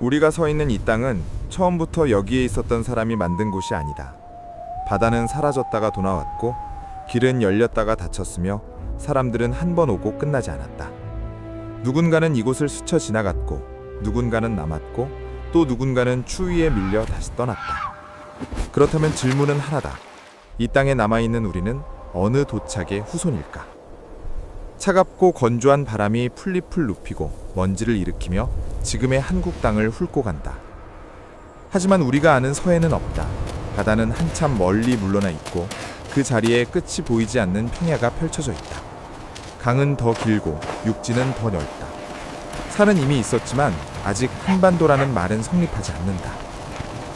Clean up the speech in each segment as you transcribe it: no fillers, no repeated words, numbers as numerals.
우리가 서 있는 이 땅은 처음부터 여기에 있었던 사람이 만든 곳이 아니다. 바다는 사라졌다가 돌아왔고 길은 열렸다가 닫혔으며 사람들은 한 번 오고 끝나지 않았다. 누군가는 이곳을 스쳐 지나갔고 누군가는 남았고 또 누군가는 추위에 밀려 다시 떠났다. 그렇다면 질문은 하나다. 이 땅에 남아있는 우리는 어느 도착의 후손일까? 차갑고 건조한 바람이 풀잎을 눕히고 먼지를 일으키며 지금의 한국 땅을 훑고 간다. 하지만 우리가 아는 서해는 없다. 바다는 한참 멀리 물러나 있고 그 자리에 끝이 보이지 않는 평야가 펼쳐져 있다. 강은 더 길고 육지는 더 넓다. 산은 이미 있었지만 아직 한반도라는 말은 성립하지 않는다.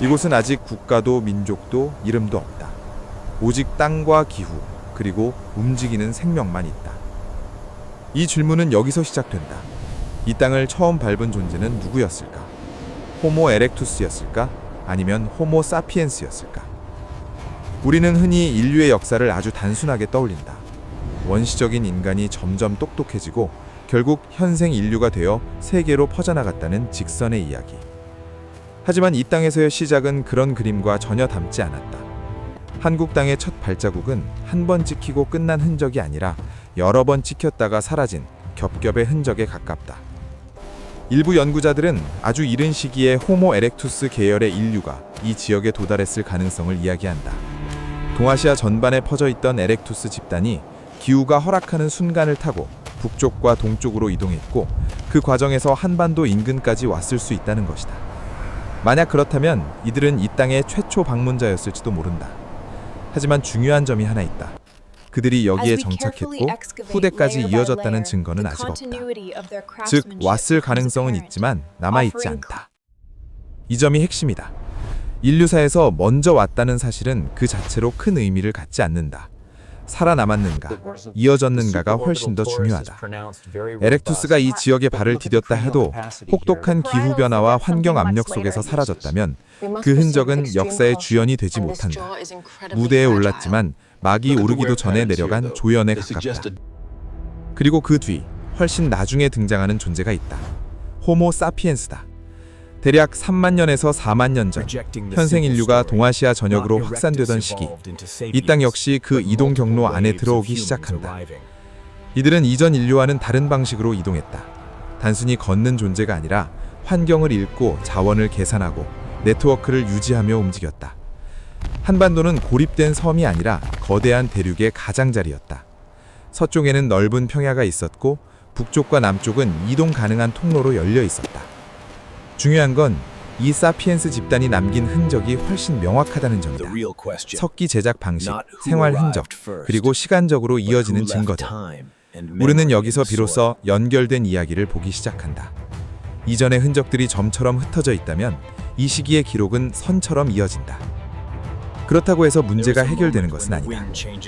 이곳은 아직 국가도 민족도 이름도 없다. 오직 땅과 기후 그리고 움직이는 생명만 있다. 이 질문은 여기서 시작된다. 이 땅을 처음 밟은 존재는 누구였을까? 호모 에렉투스였을까? 아니면 호모 사피엔스였을까? 우리는 흔히 인류의 역사를 아주 단순하게 떠올린다. 원시적인 인간이 점점 똑똑해지고 결국 현생 인류가 되어 세계로 퍼져나갔다는 직선의 이야기. 하지만 이 땅에서의 시작은 그런 그림과 전혀 닮지 않았다. 한국 땅의 첫 발자국은 한 번 찍히고 끝난 흔적이 아니라 여러 번 찍혔다가 사라진 겹겹의 흔적에 가깝다. 일부 연구자들은 아주 이른 시기에 호모 에렉투스 계열의 인류가 이 지역에 도달했을 가능성을 이야기한다. 동아시아 전반에 퍼져 있던 에렉투스 집단이 기후가 허락하는 순간을 타고 북쪽과 동쪽으로 이동했고 그 과정에서 한반도 인근까지 왔을 수 있다는 것이다. 만약 그렇다면 이들은 이 땅의 최초 방문자였을지도 모른다. 하지만 중요한 점이 하나 있다. 그들이 여기에 정착했고 후대까지 이어졌다는 증거는 아직 없다. 즉, 왔을 가능성은 있지만 남아있지 않다. 이 점이 핵심이다. 인류사에서 먼저 왔다는 사실은 그 자체로 큰 의미를 갖지 않는다. 살아남았는가, 이어졌는가가 훨씬 더 중요하다. 에렉투스가 이 지역에 발을 디뎠다 해도 혹독한 기후변화와 환경 압력 속에서 사라졌다면 그 흔적은 역사의 주연이 되지 못한다. 무대에 올랐지만 막이 오르기도 전에 내려간 조연에 가깝다. 그리고 그 뒤 훨씬 나중에 등장하는 존재가 있다. 호모 사피엔스다. 대략 3만 년에서 4만 년 전, 현생 인류가 동아시아 전역으로 확산되던 시기, 이 땅 역시 그 이동 경로 안에 들어오기 시작한다. 이들은 이전 인류와는 다른 방식으로 이동했다. 단순히 걷는 존재가 아니라 환경을 읽고 자원을 계산하고 네트워크를 유지하며 움직였다. 한반도는 고립된 섬이 아니라 거대한 대륙의 가장자리였다. 서쪽에는 넓은 평야가 있었고 북쪽과 남쪽은 이동 가능한 통로로 열려 있었다. 중요한 건 이 사피엔스 집단이 남긴 흔적이 훨씬 명확하다는 점이다. 석기 제작 방식, 생활 흔적, 그리고 시간적으로 이어지는 증거다. 우리는 여기서 비로소 연결된 이야기를 보기 시작한다. 이전의 흔적들이 점처럼 흩어져 있다면 이 시기의 기록은 선처럼 이어진다. 그렇다고 해서 문제가 해결되는 것은 아니다.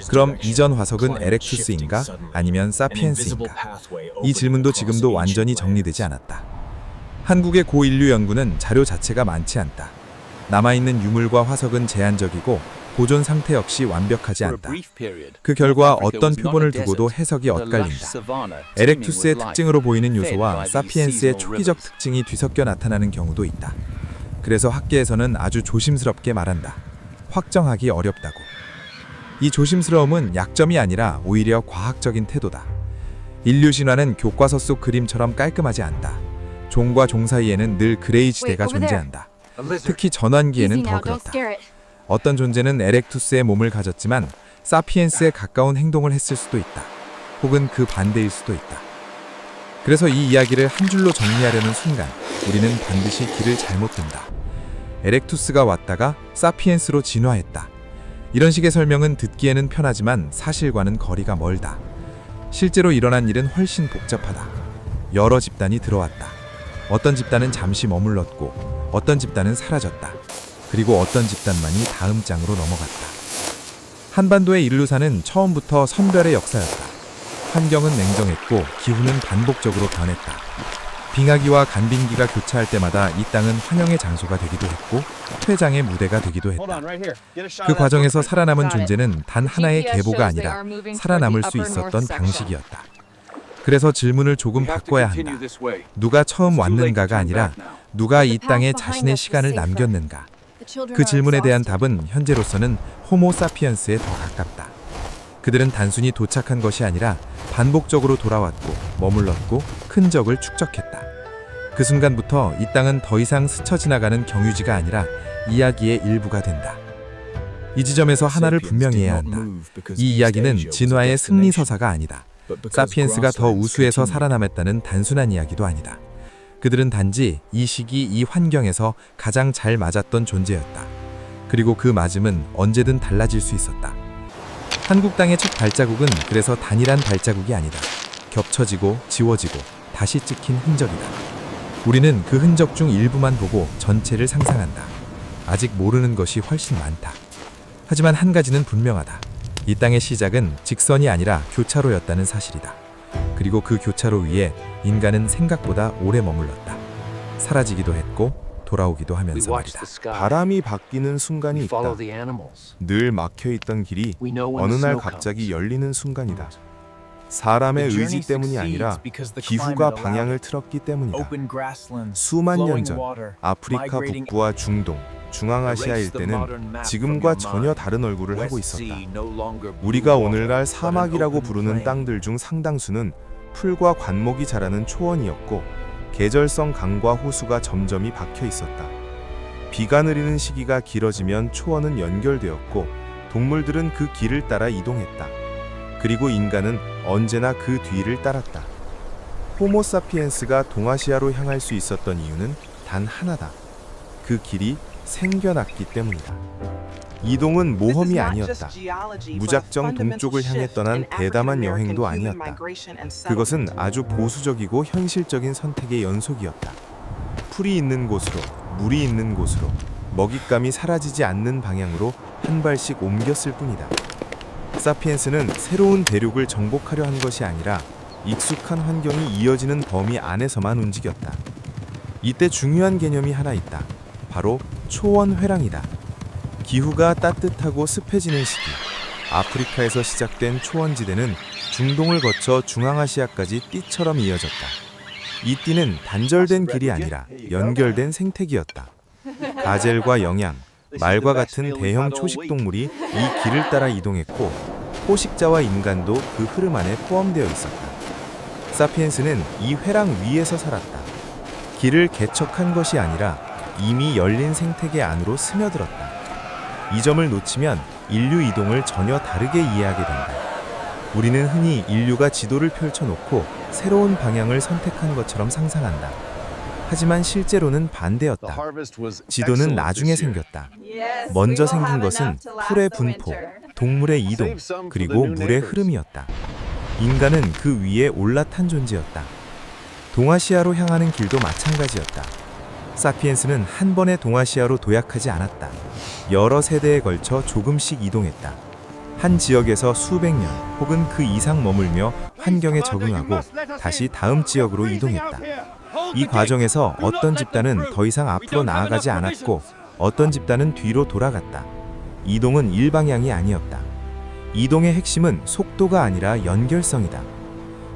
그럼 이전 화석은 에렉투스인가 아니면 사피엔스인가? 이 질문도 지금도 완전히 정리되지 않았다. 한국의 고인류 연구는 자료 자체가 많지 않다. 남아있는 유물과 화석은 제한적이고 보존 상태 역시 완벽하지 않다. 그 결과 어떤 표본을 두고도 해석이 엇갈린다. 에렉투스의 특징으로 보이는 요소와 사피엔스의 초기적 특징이 뒤섞여 나타나는 경우도 있다. 그래서 학계에서는 아주 조심스럽게 말한다. 확정하기 어렵다고. 이 조심스러움은 약점이 아니라 오히려 과학적인 태도다. 인류 신화는 교과서 속 그림처럼 깔끔하지 않다. 종과 종 사이에는 늘 그레이 지대가 존재한다. 특히 전환기에는 더 그렇다. 어떤 존재는 에렉투스의 몸을 가졌지만 사피엔스에 가까운 행동을 했을 수도 있다. 혹은 그 반대일 수도 있다. 그래서 이 이야기를 한 줄로 정리하려는 순간 우리는 반드시 길을 잘못 든다. 에렉투스가 왔다가 사피엔스로 진화했다. 이런 식의 설명은 듣기에는 편하지만 사실과는 거리가 멀다. 실제로 일어난 일은 훨씬 복잡하다. 여러 집단이 들어왔다. 어떤 집단은 잠시 머물렀고 어떤 집단은 사라졌다. 그리고 어떤 집단만이 다음 장으로 넘어갔다. 한반도의 인류사는 처음부터 선별의 역사였다. 환경은 냉정했고 기후는 반복적으로 변했다. 빙하기와 간빙기가 교차할 때마다 이 땅은 환영의 장소가 되기도 했고 퇴장의 무대가 되기도 했다. 그 과정에서 살아남은 존재는 단 하나의 계보가 아니라 살아남을 수 있었던 방식이었다. 그래서 질문을 조금 바꿔야 한다. 누가 처음 왔는가가 아니라 누가 이 땅에 자신의 시간을 남겼는가? 그 질문에 대한 답은 현재로서는 호모 사피엔스에 더 가깝다. 그들은 단순히 도착한 것이 아니라 반복적으로 돌아왔고 머물렀고 흔적을 축적했다. 그 순간부터 이 땅은 더 이상 스쳐 지나가는 경유지가 아니라 이야기의 일부가 된다. 이 지점에서 하나를 분명히 해야 한다. 이 이야기는 진화의 승리 서사가 아니다. 사피엔스가 더 우수해서 살아남았다는 단순한 이야기도 아니다. 그들은 단지 이 시기 이 환경에서 가장 잘 맞았던 존재였다. 그리고 그 맞음은 언제든 달라질 수 있었다. 한국 땅의 첫 발자국은 그래서 단일한 발자국이 아니다. 겹쳐지고 지워지고 다시 찍힌 흔적이다. 우리는 그 흔적 중 일부만 보고 전체를 상상한다. 아직 모르는 것이 훨씬 많다. 하지만 한 가지는 분명하다. 이 땅의 시작은 직선이 아니라 교차로였다는 사실이다. 그리고 그 교차로 위에 인간은 생각보다 오래 머물렀다. 사라지기도 했고 돌아오기도 하면서 말이다. 바람이 바뀌는 순간이 있다. 늘 막혀있던 길이 어느 날 갑자기 열리는 순간이다. 사람의 의지 때문이 아니라 기후가 방향을 틀었기 때문이다. 수만 년 전 아프리카 북부와 중동, 중앙아시아 일대는 지금과 전혀 다른 얼굴을 하고 있었다. 우리가 오늘날 사막이라고 부르는 땅들 중 상당수는 풀과 관목이 자라는 초원이었고 계절성 강과 호수가 점점이 박혀 있었다. 비가 내리는 시기가 길어지면 초원은 연결되었고 동물들은 그 길을 따라 이동했다. 그리고 인간은 언제나 그 뒤를 따랐다. 호모 사피엔스가 동아시아로 향할 수 있었던 이유는 단 하나다. 그 길이 생겨났기 때문이다. 이동은 모험이 아니었다. 무작정 동쪽을 향해 떠난 대담한 여행도 아니었다. 그것은 아주 보수적이고 현실적인 선택의 연속이었다. 풀이 있는 곳으로, 물이 있는 곳으로, 먹잇감이 사라지지 않는 방향으로 한 발씩 옮겼을 뿐이다. 사피엔스는 새로운 대륙을 정복하려 한 것이 아니라 익숙한 환경이 이어지는 범위 안에서만 움직였다. 이때 중요한 개념이 하나 있다. 바로 초원 회랑이다. 기후가 따뜻하고 습해지는 시기, 아프리카에서 시작된 초원지대는 중동을 거쳐 중앙아시아까지 띠처럼 이어졌다. 이 띠는 단절된 길이 아니라 연결된 생태계였다. 가젤과 영양, 말과 같은 대형 초식동물이 이 길을 따라 이동했고 포식자와 인간도 그 흐름 안에 포함되어 있었다. 사피엔스는 이 회랑 위에서 살았다. 길을 개척한 것이 아니라 이미 열린 생태계 안으로 스며들었다. 이 점을 놓치면 인류 이동을 전혀 다르게 이해하게 된다. 우리는 흔히 인류가 지도를 펼쳐놓고 새로운 방향을 선택한 것처럼 상상한다. 하지만 실제로는 반대였다. 지도는 나중에 생겼다. 먼저 생긴 것은 풀의 분포, 동물의 이동, 그리고 물의 흐름이었다. 인간은 그 위에 올라탄 존재였다. 동아시아로 향하는 길도 마찬가지였다. 사피엔스는 한 번에 동아시아로 도약하지 않았다. 여러 세대에 걸쳐 조금씩 이동했다. 한 지역에서 수백 년 혹은 그 이상 머물며 환경에 적응하고 다시 다음 지역으로 이동했다. 이 과정에서 어떤 집단은 더 이상 앞으로 나아가지 않았고 어떤 집단은 뒤로 돌아갔다. 이동은 일방향이 아니었다. 이동의 핵심은 속도가 아니라 연결성이다.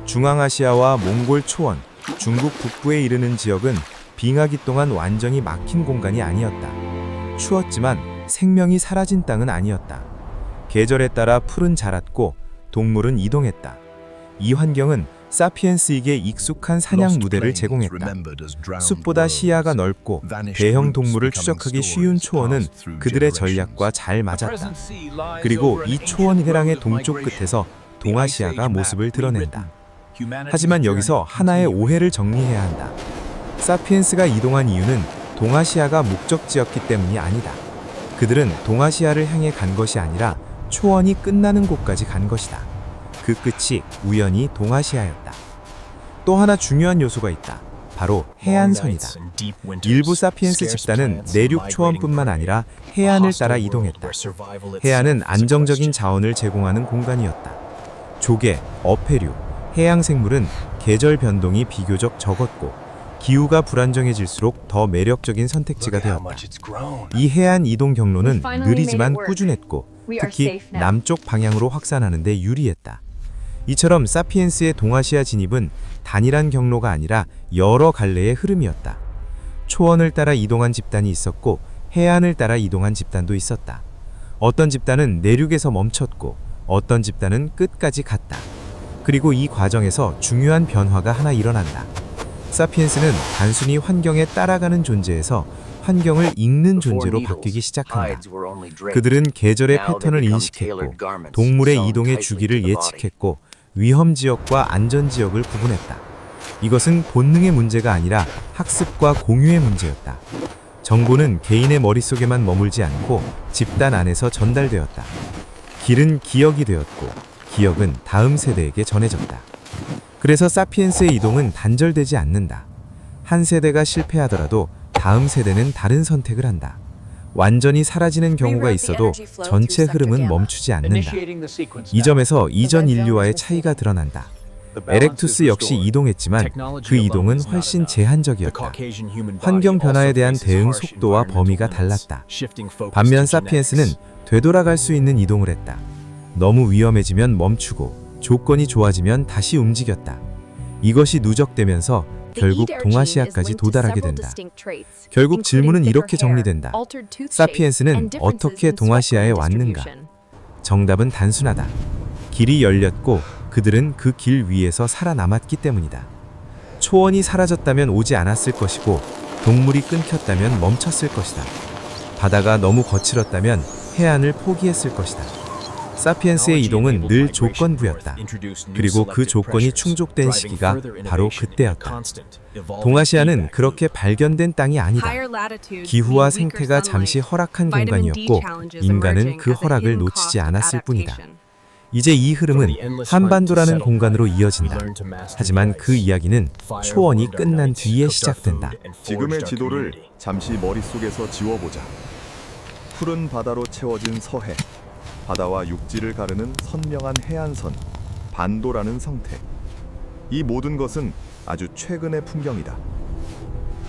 중앙아시아와 몽골 초원, 중국 북부에 이르는 지역은 빙하기 동안 완전히 막힌 공간이 아니었다. 추웠지만 생명이 사라진 땅은 아니었다. 계절에 따라 풀은 자랐고 동물은 이동했다. 이 환경은 사피엔스에게 익숙한 사냥 무대를 제공했다. 숲보다 시야가 넓고 대형 동물을 추적하기 쉬운 초원은 그들의 전략과 잘 맞았다. 그리고 이 초원 회랑의 동쪽 끝에서 동아시아가 모습을 드러낸다. 하지만 여기서 하나의 오해를 정리해야 한다. 사피엔스가 이동한 이유는 동아시아가 목적지였기 때문이 아니다. 그들은 동아시아를 향해 간 것이 아니라 초원이 끝나는 곳까지 간 것이다. 그 끝이 우연히 동아시아였다. 또 하나 중요한 요소가 있다. 바로 해안선이다. 일부 사피엔스 집단은 내륙 초원뿐만 아니라 해안을 따라 이동했다. 해안은 안정적인 자원을 제공하는 공간이었다. 조개, 어패류, 해양 생물은 계절 변동이 비교적 적었고 기후가 불안정해질수록 더 매력적인 선택지가 되었다. 이 해안 이동 경로는 느리지만 꾸준했고 특히 남쪽 방향으로 확산하는 데 유리했다. 이처럼 사피엔스의 동아시아 진입은 단일한 경로가 아니라 여러 갈래의 흐름이었다. 초원을 따라 이동한 집단이 있었고 해안을 따라 이동한 집단도 있었다. 어떤 집단은 내륙에서 멈췄고 어떤 집단은 끝까지 갔다. 그리고 이 과정에서 중요한 변화가 하나 일어난다. 사피엔스는 단순히 환경에 따라가는 존재에서 환경을 읽는 존재로 바뀌기 시작한다. 그들은 계절의 패턴을 인식했고 동물의 이동의 주기를 예측했고 위험 지역과 안전 지역을 구분했다. 이것은 본능의 문제가 아니라 학습과 공유의 문제였다. 정보는 개인의 머릿속에만 머물지 않고 집단 안에서 전달되었다. 길은 기억이 되었고 기억은 다음 세대에게 전해졌다. 그래서 사피엔스의 이동은 단절되지 않는다. 한 세대가 실패하더라도 다음 세대는 다른 선택을 한다. 완전히 사라지는 경우가 있어도 전체 흐름은 멈추지 않는다. 이 점에서 이전 인류와의 차이가 드러난다. 에렉투스 역시 이동했지만 그 이동은 훨씬 제한적이었다. 환경 변화에 대한 대응 속도와 범위가 달랐다. 반면 사피엔스는 되돌아갈 수 있는 이동을 했다. 너무 위험해지면 멈추고 조건이 좋아지면 다시 움직였다. 이것이 누적되면서 결국 동아시아까지 도달하게 된다. 결국 질문은 이렇게 정리된다. 사피엔스는 어떻게 동아시아에 왔는가? 정답은 단순하다. 길이 열렸고 그들은 그 길 위에서 살아남았기 때문이다. 초원이 사라졌다면 오지 않았을 것이고 동물이 끊겼다면 멈췄을 것이다. 바다가 너무 거칠었다면 해안을 포기했을 것이다. 사피엔스의 이동은 늘 조건부였다. 그리고 그 조건이 충족된 시기가 바로 그때였다. 동아시아는 그렇게 발견된 땅이 아니다. 기후와 생태가 잠시 허락한 공간이었고 인간은 그 허락을 놓치지 않았을 뿐이다. 이제 이 흐름은 한반도라는 공간으로 이어진다. 하지만 그 이야기는 초원이 끝난 뒤에 시작된다. 지금의 지도를 잠시 머릿속에서 지워보자. 푸른 바다로 채워진 서해, 바다와 육지를 가르는 선명한 해안선, 반도라는 성태. 이 모든 것은 아주 최근의 풍경이다.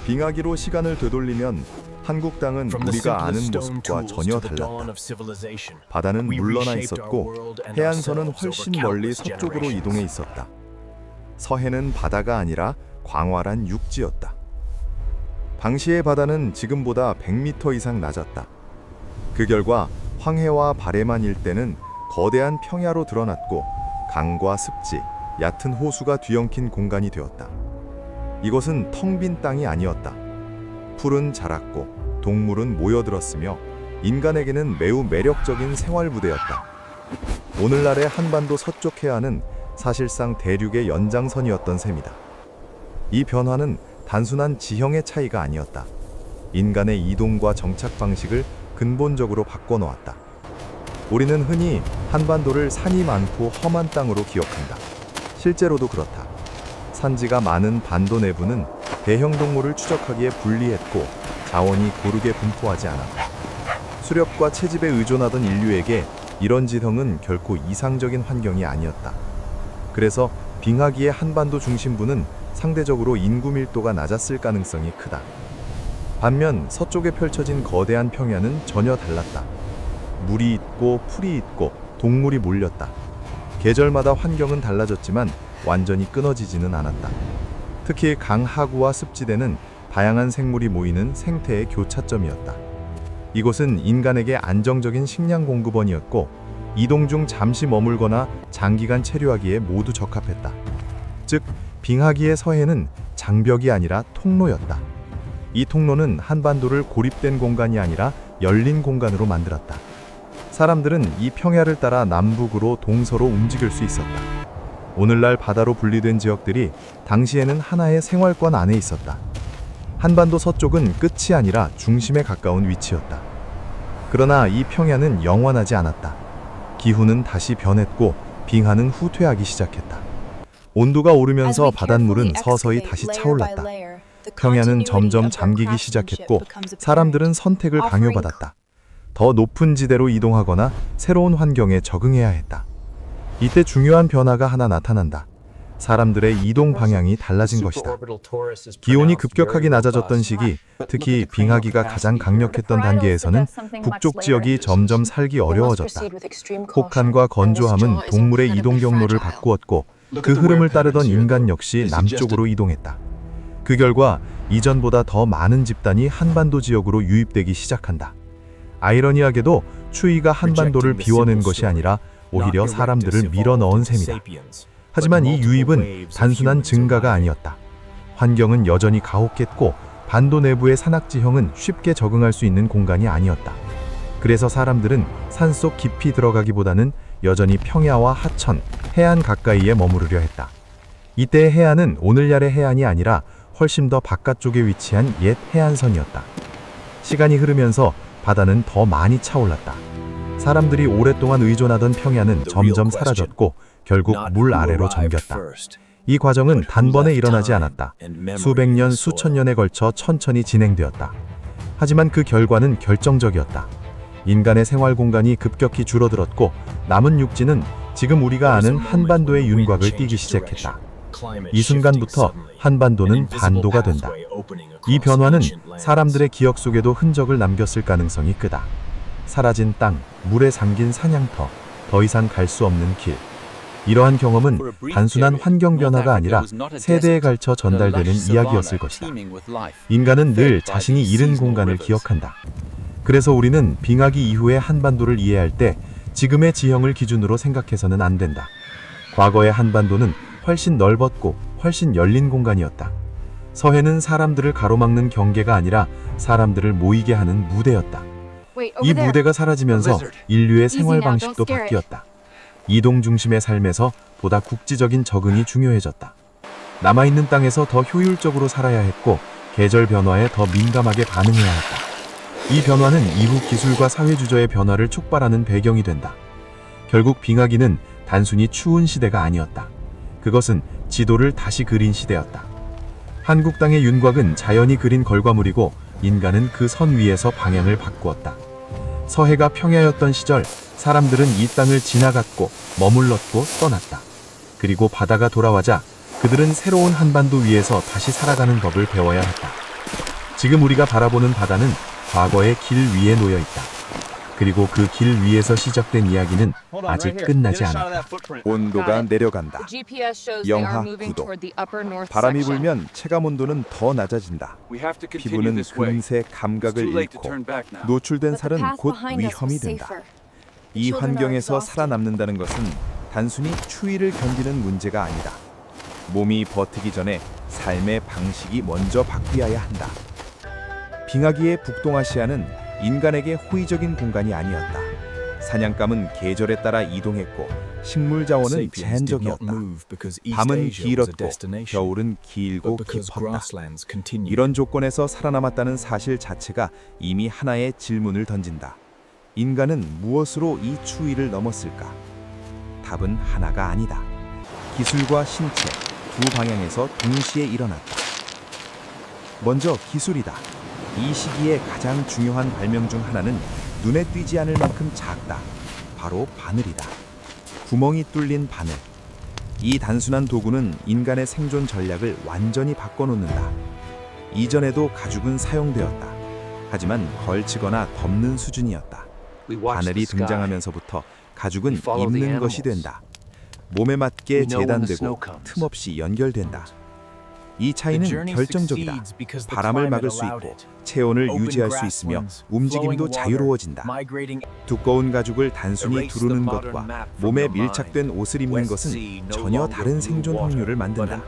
빙하기로 시간을 되돌리면 한국 땅은 우리가 아는 모습과 전혀 달랐다. 바다는 물러나 있었고 해안선은 훨씬 멀리 서쪽으로 이동해 있었다. 서해는 바다가 아니라 광활한 육지였다. 당시의 바다는 지금보다 100m 이상 낮았다. 그 결과 황해와 바레만 일대는 거대한 평야로 드러났고 강과 습지, 얕은 호수가 뒤엉킨 공간이 되었다. 이것은 텅 빈 땅이 아니었다. 풀은 자랐고 동물은 모여들었으며 인간에게는 매우 매력적인 생활 부대였다. 오늘날의 한반도 서쪽 해안은 사실상 대륙의 연장선이었던 셈이다. 이 변화는 단순한 지형의 차이가 아니었다. 인간의 이동과 정착 방식을 근본적으로 바꿔놓았다. 우리는 흔히 한반도를 산이 많고 험한 땅으로 기억한다. 실제로도 그렇다. 산지가 많은 반도 내부는 대형 동물을 추적하기에 불리했고 자원이 고르게 분포하지 않았다. 수렵과 채집에 의존하던 인류에게 이런 지형은 결코 이상적인 환경이 아니었다. 그래서 빙하기의 한반도 중심부는 상대적으로 인구 밀도가 낮았을 가능성이 크다. 반면 서쪽에 펼쳐진 거대한 평야는 전혀 달랐다. 물이 있고 풀이 있고 동물이 몰렸다. 계절마다 환경은 달라졌지만 완전히 끊어지지는 않았다. 특히 강하구와 습지대는 다양한 생물이 모이는 생태의 교차점이었다. 이곳은 인간에게 안정적인 식량 공급원이었고 이동 중 잠시 머물거나 장기간 체류하기에 모두 적합했다. 즉, 빙하기의 서해는 장벽이 아니라 통로였다. 이 통로는 한반도를 고립된 공간이 아니라 열린 공간으로 만들었다. 사람들은 이 평야를 따라 남북으로 동서로 움직일 수 있었다. 오늘날 바다로 분리된 지역들이 당시에는 하나의 생활권 안에 있었다. 한반도 서쪽은 끝이 아니라 중심에 가까운 위치였다. 그러나 이 평야는 영원하지 않았다. 기후는 다시 변했고 빙하는 후퇴하기 시작했다. 온도가 오르면서 바닷물은 서서히 다시 차올랐다. 평야는 점점 잠기기 시작했고 사람들은 선택을 강요받았다. 더 높은 지대로 이동하거나 새로운 환경에 적응해야 했다. 이때 중요한 변화가 하나 나타난다. 사람들의 이동 방향이 달라진 것이다. 기온이 급격하게 낮아졌던 시기, 특히 빙하기가 가장 강력했던 단계에서는 북쪽 지역이 점점 살기 어려워졌다. 혹한과 건조함은 동물의 이동 경로를 바꾸었고 그 흐름을 따르던 인간 역시 남쪽으로 이동했다. 그 결과 이전보다 더 많은 집단이 한반도 지역으로 유입되기 시작한다. 아이러니하게도 추위가 한반도를 비워낸 것이 아니라 오히려 사람들을 밀어넣은 셈이다. 하지만 이 유입은 단순한 증가가 아니었다. 환경은 여전히 가혹했고 반도 내부의 산악지형은 쉽게 적응할 수 있는 공간이 아니었다. 그래서 사람들은 산속 깊이 들어가기보다는 여전히 평야와 하천, 해안 가까이에 머무르려 했다. 이때의 해안은 오늘날의 해안이 아니라 훨씬 더 바깥쪽에 위치한 옛 해안선이었다. 시간이 흐르면서 바다는 더 많이 차올랐다. 사람들이 오랫동안 의존하던 평야는 점점 사라졌고 결국 물 아래로 잠겼다. 이 과정은 단번에 일어나지 않았다. 수백 년, 수천 년에 걸쳐 천천히 진행되었다. 하지만 그 결과는 결정적이었다. 인간의 생활 공간이 급격히 줄어들었고 남은 육지는 지금 우리가 아는 한반도의 윤곽을 띠기 시작했다. 이 순간부터 한반도는 반도가 된다. 이 변화는 사람들의 기억 속에도 흔적을 남겼을 가능성이 크다. 사라진 땅, 물에 잠긴 사냥터, 더 이상 갈 수 없는 길. 이러한 경험은 단순한 환경 변화가 아니라 세대에 걸쳐 전달되는 이야기였을 것이다. 인간은 늘 자신이 잃은 공간을 기억한다. 그래서 우리는 빙하기 이후의 한반도를 이해할 때 지금의 지형을 기준으로 생각해서는 안 된다. 과거의 한반도는 훨씬 넓었고 훨씬 열린 공간이었다. 서해는 사람들을 가로막는 경계가 아니라 사람들을 모이게 하는 무대였다. 이 무대가 사라지면서 인류의 생활 방식도 바뀌었다. 이동 중심의 삶에서 보다 국지적인 적응이 중요해졌다. 남아있는 땅에서 더 효율적으로 살아야 했고 계절 변화에 더 민감하게 반응해야 했다. 이 변화는 이후 기술과 사회 주저의 변화를 촉발하는 배경이 된다. 결국 빙하기는 단순히 추운 시대가 아니었다. 그것은 지도를 다시 그린 시대였다. 한국 땅의 윤곽은 자연이 그린 결과물이고 인간은 그 선 위에서 방향을 바꾸었다. 서해가 평야였던 시절 사람들은 이 땅을 지나갔고 머물렀고 떠났다. 그리고 바다가 돌아와자 그들은 새로운 한반도 위에서 다시 살아가는 법을 배워야 했다. 지금 우리가 바라보는 바다는 과거의 길 위에 놓여 있다. 그리고 그 길 위에서 시작된 이야기는 아직 끝나지 않았다. 온도가 내려간다. 영하 9도. 바람이 불면 체감 온도는 더 낮아진다. 피부는 금세 감각을 잃고 노출된 살은 곧 위험이 된다. 이 환경에서 살아남는다는 것은 단순히 추위를 견디는 문제가 아니다. 몸이 버티기 전에 삶의 방식이 먼저 바뀌어야 한다. 빙하기의 북동아시아는 인간에게 호의적인 공간이 아니었다. 사냥감은 계절에 따라 이동했고 식물 자원은 제한적이었다. 밤은 길었고 겨울은 길고 깊었다. 이런 조건에서 살아남았다는 사실 자체가 이미 하나의 질문을 던진다. 인간은 무엇으로 이 추위를 넘었을까? 답은 하나가 아니다. 기술과 신체 두 방향에서 동시에 일어났다. 먼저 기술이다. 이 시기에 가장 중요한 발명 중 하나는 눈에 띄지 않을 만큼 작다. 바로 바늘이다. 구멍이 뚫린 바늘. 이 단순한 도구는 인간의 생존 전략을 완전히 바꿔놓는다. 이전에도 가죽은 사용되었다. 하지만 걸치거나 덮는 수준이었다. 바늘이 등장하면서부터 가죽은 입는 것이 된다. 몸에 맞게 재단되고 틈없이 연결된다. 이 차이는 결정적이다. 바람을 막을 수 있고 체온을 유지할 수 있으며 움직임도 자유로워진다. 두꺼운 가죽을 단순히 두르는 것과 몸에 밀착된 옷을 입는 것은 전혀 다른 생존 확률을 만든다.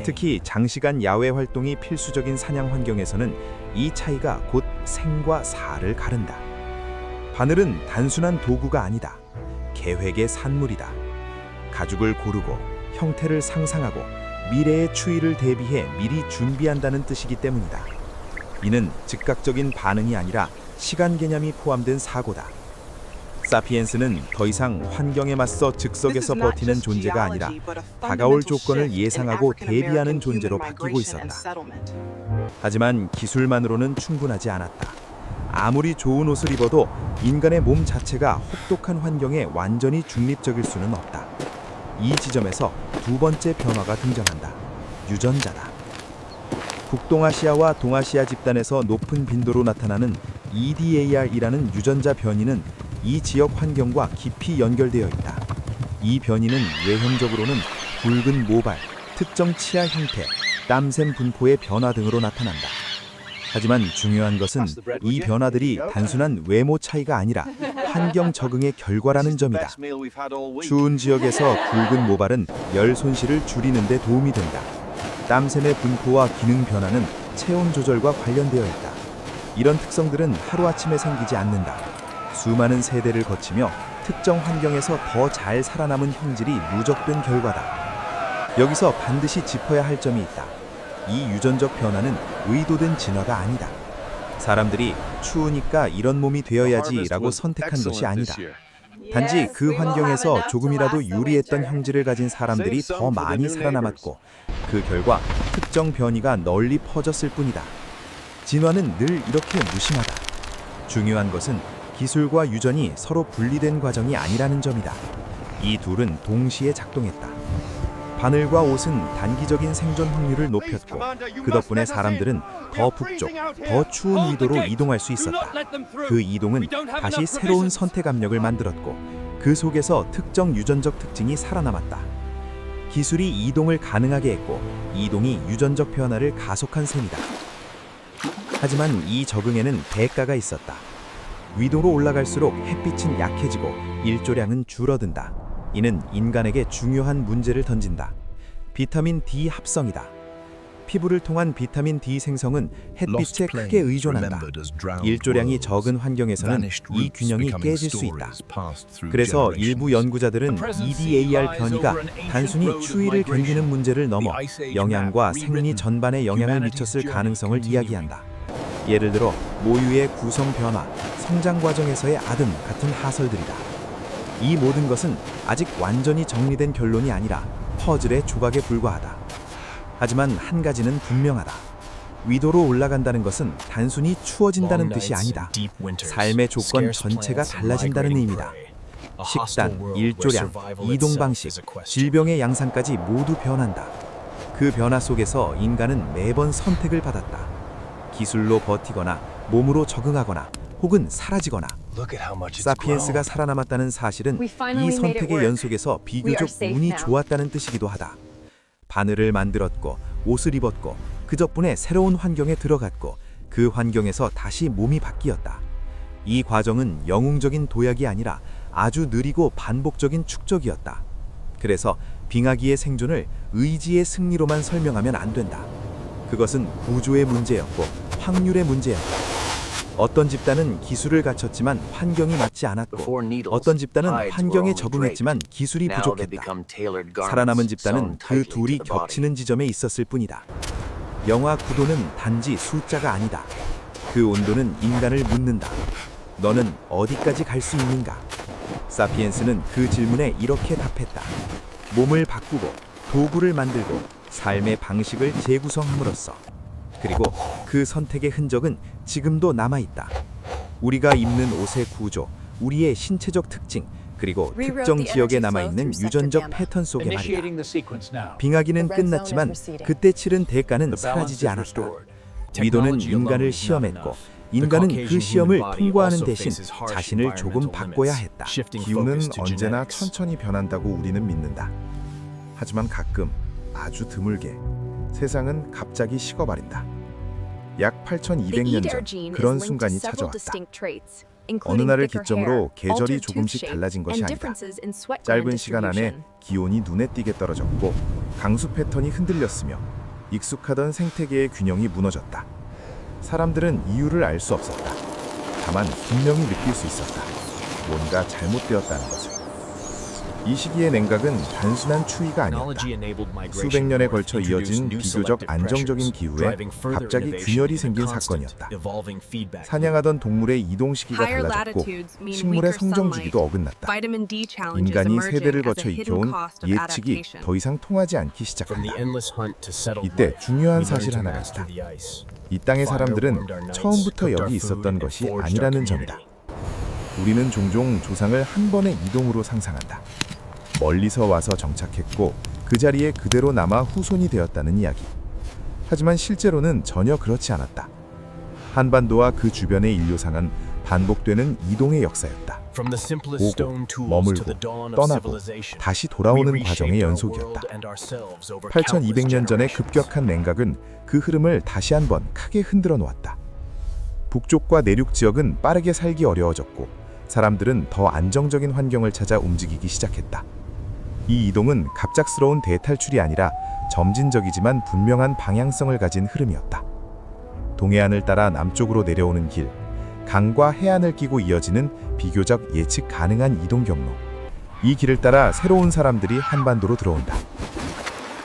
특히 장시간 야외 활동이 필수적인 사냥 환경에서는 이 차이가 곧 생과 사를 가른다. 바늘은 단순한 도구가 아니다. 계획의 산물이다. 가죽을 고르고 형태를 상상하고 미래의 추위를 대비해 미리 준비한다는 뜻이기 때문이다. 이는 즉각적인 반응이 아니라 시간 개념이 포함된 사고다. 사피엔스는 더 이상 환경에 맞서 즉석에서 버티는 존재가 아니라 다가올 조건을 예상하고 대비하는 존재로 바뀌고 있었다. 하지만 기술만으로는 충분하지 않았다. 아무리 좋은 옷을 입어도 인간의 몸 자체가 혹독한 환경에 완전히 중립적일 수는 없다. 이 지점에서 두 번째 변화가 등장한다. 유전자다. 북동아시아와 동아시아 집단에서 높은 빈도로 나타나는 EDAR이라는 유전자 변이는 이 지역 환경과 깊이 연결되어 있다. 이 변이는 외형적으로는 굵은 모발, 특정 치아 형태, 땀샘 분포의 변화 등으로 나타난다. 하지만 중요한 것은 이 변화들이 단순한 외모 차이가 아니라 환경 적응의 결과라는 점이다. 추운 지역에서 굵은 모발은 열 손실을 줄이는 데 도움이 된다. 땀샘의 분포와 기능 변화는 체온 조절과 관련되어 있다. 이런 특성들은 하루아침에 생기지 않는다. 수많은 세대를 거치며 특정 환경에서 더 잘 살아남은 형질이 누적된 결과다. 여기서 반드시 짚어야 할 점이 있다. 이 유전적 변화는 의도된 진화가 아니다. 사람들이 추우니까 이런 몸이 되어야지라고 선택한 것이 아니다. 단지 그 환경에서 조금이라도 유리했던 형질을 가진 사람들이 더 많이 살아남았고 그 결과 특정 변이가 널리 퍼졌을 뿐이다. 진화는 늘 이렇게 무심하다. 중요한 것은 기술과 유전이 서로 분리된 과정이 아니라는 점이다. 이 둘은 동시에 작동했다. 바늘과 옷은 단기적인 생존 확률을 높였고 그 덕분에 사람들은 더 북쪽, 더 추운 위도로 이동할 수 있었다. 그 이동은 다시 새로운 선택 압력을 만들었고 그 속에서 특정 유전적 특징이 살아남았다. 기술이 이동을 가능하게 했고 이동이 유전적 변화를 가속한 셈이다. 하지만 이 적응에는 대가가 있었다. 위도로 올라갈수록 햇빛은 약해지고 일조량은 줄어든다. 이는 인간에게 중요한 문제를 던진다. 비타민 D 합성이다. 피부를 통한 비타민 D 생성은 햇빛에 크게 의존한다. 일조량이 적은 환경에서는 이 균형이 깨질 수 있다. 그래서 일부 연구자들은 EDAR 변이가 단순히 추위를 견디는 문제를 넘어 영양과 생리 전반에 영향을 미쳤을 가능성을 이야기한다. 예를 들어 모유의 구성 변화, 성장 과정에서의 아등 같은 하설들이다. 이 모든 것은 아직 완전히 정리된 결론이 아니라 퍼즐의 조각에 불과하다. 하지만 한 가지는 분명하다. 위도로 올라간다는 것은 단순히 추워진다는 뜻이 아니다. 삶의 조건 전체가 달라진다는 의미다. 식단, 일조량, 이동 방식, 질병의 양상까지 모두 변한다. 그 변화 속에서 인간은 매번 선택을 받았다. 기술로 버티거나 몸으로 적응하거나 혹은 사라지거나. 사피엔스가 살아남았다는 사실은 이 선택의 연속에서 비교적 운이 좋았다는 뜻이기도 하다. 바늘을 만들었고 옷을 입었고 그 덕분에 새로운 환경에 들어갔고 그 환경에서 다시 몸이 바뀌었다. 이 과정은 영웅적인 도약이 아니라 아주 느리고 반복적인 축적이었다. 그래서 빙하기의 생존을 의지의 승리로만 설명하면 안 된다. 그것은 구조의 문제였고 확률의 문제였다. 어떤 집단은 기술을 갖췄지만 환경이 맞지 않았고 어떤 집단은 환경에 적응했지만 기술이 부족했다. 살아남은 집단은 그 둘이 겹치는 지점에 있었을 뿐이다. 영화 구도는 단지 숫자가 아니다. 그 온도는 인간을 묻는다. 너는 어디까지 갈 수 있는가? 사피엔스는 그 질문에 이렇게 답했다. 몸을 바꾸고 도구를 만들고 삶의 방식을 재구성함으로써. 그리고 그 선택의 흔적은 지금도 남아있다. 우리가 입는 옷의 구조, 우리의 신체적 특징, 그리고 특정 지역에 남아있는 유전적 패턴 속에 말이다. 빙하기는 끝났지만 그때 치른 대가는 사라지지 않았다. 위도는 인간을 시험했고 인간은 그 시험을 통과하는 대신 자신을 조금 바꿔야 했다. 기후는 언제나 천천히 변한다고 우리는 믿는다. 하지만 가끔 아주 드물게 세상은 갑자기 식어버린다. 약 8,200년 전 그런 순간이 찾아왔다. 어느 날을 기점으로 계절이 조금씩 달라진 것이 아니다. 짧은 시간 안에 기온이 눈에 띄게 떨어졌고 강수 패턴이 흔들렸으며 익숙하던 생태계의 균형이 무너졌다. 사람들은 이유를 알 수 없었다. 다만 분명히 느낄 수 있었다. 뭔가 잘못되었다는 것을. 이 시기의 냉각은 단순한 추위가 아니었다. 수백 년에 걸쳐 이어진 비교적 안정적인 기후에 갑자기 균열이 생긴 사건이었다. 사냥하던 동물의 이동 시기가 달라졌고 식물의 성장 주기도 어긋났다. 인간이 세대를 거쳐 익혀온 예측이 더 이상 통하지 않기 시작한다. 이때 중요한 사실 하나가 있다. 이 땅의 사람들은 처음부터 여기 있었던 것이 아니라는 점이다. 우리는 종종 조상을 한 번의 이동으로 상상한다. 멀리서 와서 정착했고 그 자리에 그대로 남아 후손이 되었다는 이야기. 하지만 실제로는 전혀 그렇지 않았다. 한반도와 그 주변의 인류상은 반복되는 이동의 역사였다. 오고, 머물고, 떠나고, 다시 돌아오는 과정의 연속이었다. 8200년 전의 급격한 냉각은 그 흐름을 다시 한번 크게 흔들어 놓았다. 북쪽과 내륙 지역은 빠르게 살기 어려워졌고 사람들은 더 안정적인 환경을 찾아 움직이기 시작했다. 이 이동은 갑작스러운 대탈출이 아니라 점진적이지만 분명한 방향성을 가진 흐름이었다. 동해안을 따라 남쪽으로 내려오는 길, 강과 해안을 끼고 이어지는 비교적 예측 가능한 이동 경로. 이 길을 따라 새로운 사람들이 한반도로 들어온다.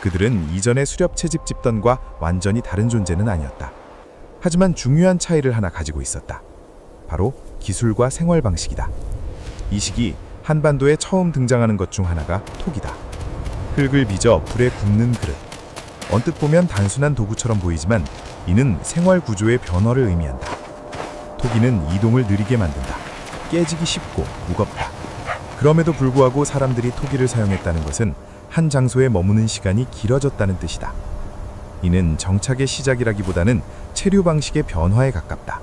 그들은 이전의 수렵 채집 집단과 완전히 다른 존재는 아니었다. 하지만 중요한 차이를 하나 가지고 있었다. 바로 기술과 생활 방식이다. 이 시기 한반도에 처음 등장하는 것 중 하나가 톡이다. 흙을 빚어 불에 굽는 그릇. 언뜻 보면 단순한 도구처럼 보이지만 이는 생활 구조의 변화를 의미한다. 토기는 이동을 느리게 만든다. 깨지기 쉽고 무겁다. 그럼에도 불구하고 사람들이 토기를 사용했다는 것은 한 장소에 머무는 시간이 길어졌다는 뜻이다. 이는 정착의 시작이라기보다는 체류 방식의 변화에 가깝다.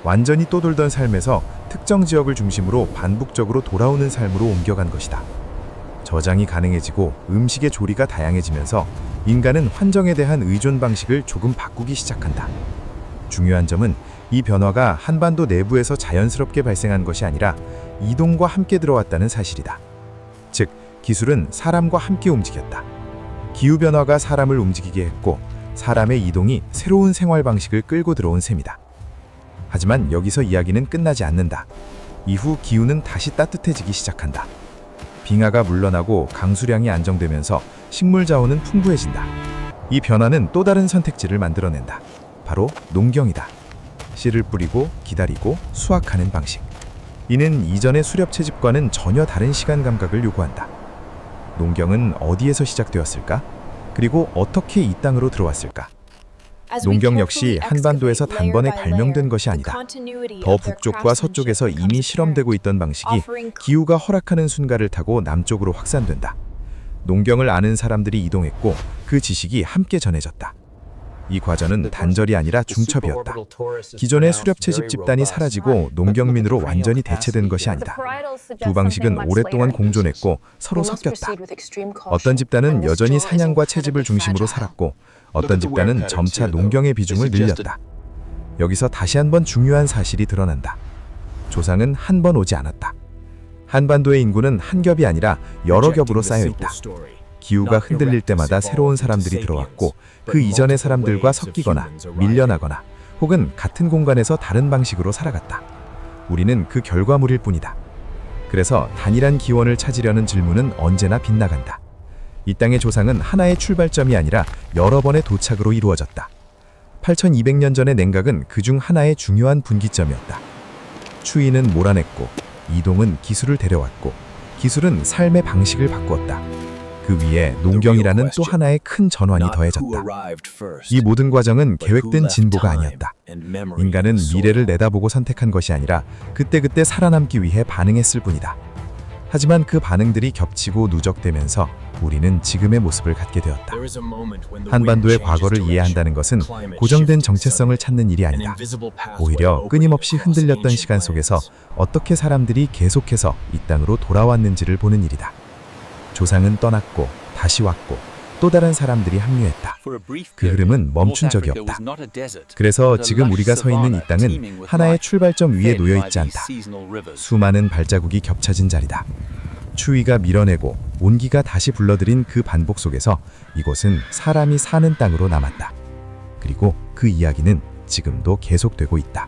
완전히 떠돌던 삶에서 특정 지역을 중심으로 반복적으로 돌아오는 삶으로 옮겨간 것이다. 저장이 가능해지고 음식의 조리가 다양해지면서 인간은 환경에 대한 의존 방식을 조금 바꾸기 시작한다. 중요한 점은 이 변화가 한반도 내부에서 자연스럽게 발생한 것이 아니라 이동과 함께 들어왔다는 사실이다. 즉, 기술은 사람과 함께 움직였다. 기후변화가 사람을 움직이게 했고 사람의 이동이 새로운 생활 방식을 끌고 들어온 셈이다. 하지만 여기서 이야기는 끝나지 않는다. 이후 기후는 다시 따뜻해지기 시작한다. 빙하가 물러나고 강수량이 안정되면서 식물 자원은 풍부해진다. 이 변화는 또 다른 선택지를 만들어낸다. 바로 농경이다. 씨를 뿌리고 기다리고 수확하는 방식. 이는 이전의 수렵 채집과는 전혀 다른 시간 감각을 요구한다. 농경은 어디에서 시작되었을까? 그리고 어떻게 이 땅으로 들어왔을까? 농경 역시 한반도에서 단번에 발명된 것이 아니다. 더 북쪽과 서쪽에서 이미 실험되고 있던 방식이 기후가 허락하는 순간을 타고 남쪽으로 확산된다. 농경을 아는 사람들이 이동했고 그 지식이 함께 전해졌다. 이 과정은 단절이 아니라 중첩이었다. 기존의 수렵 채집 집단이 사라지고 농경민으로 완전히 대체된 것이 아니다. 두 방식은 오랫동안 공존했고 서로 섞였다. 어떤 집단은 여전히 사냥과 채집을 중심으로 살았고 어떤 집단은 점차 농경의 비중을 늘렸다. 여기서 다시 한번 중요한 사실이 드러난다. 조상은 한 번 오지 않았다. 한반도의 인구는 한 겹이 아니라 여러 겹으로 쌓여 있다. 기후가 흔들릴 때마다 새로운 사람들이 들어왔고 그 이전의 사람들과 섞이거나 밀려나거나 혹은 같은 공간에서 다른 방식으로 살아갔다. 우리는 그 결과물일 뿐이다. 그래서 단일한 기원을 찾으려는 질문은 언제나 빗나간다. 이 땅의 조상은 하나의 출발점이 아니라 여러 번의 도착으로 이루어졌다. 8200년 전의 냉각은 그중 하나의 중요한 분기점이었다. 추위는 몰아냈고 이동은 기술을 데려왔고 기술은 삶의 방식을 바꾸었다. 그 위에 농경이라는 또 하나의 큰 전환이 더해졌다. 이 모든 과정은 계획된 진보가 아니었다. 인간은 미래를 내다보고 선택한 것이 아니라 그때그때 살아남기 위해 반응했을 뿐이다. 하지만 그 반응들이 겹치고 누적되면서 우리는 지금의 모습을 갖게 되었다. 한반도의 과거를 이해한다는 것은 고정된 정체성을 찾는 일이 아니다. 오히려 끊임없이 흔들렸던 시간 속에서 어떻게 사람들이 계속해서 이 땅으로 돌아왔는지를 보는 일이다. 조상은 떠났고 다시 왔고 또 다른 사람들이 합류했다. 그 흐름은 멈춘 적이 없다. 그래서 지금 우리가 서 있는 이 땅은 하나의 출발점 위에 놓여 있지 않다. 수많은 발자국이 겹쳐진 자리다. 추위가 밀어내고 온기가 다시 불러들인 그 반복 속에서 이곳은 사람이 사는 땅으로 남았다. 그리고 그 이야기는 지금도 계속되고 있다.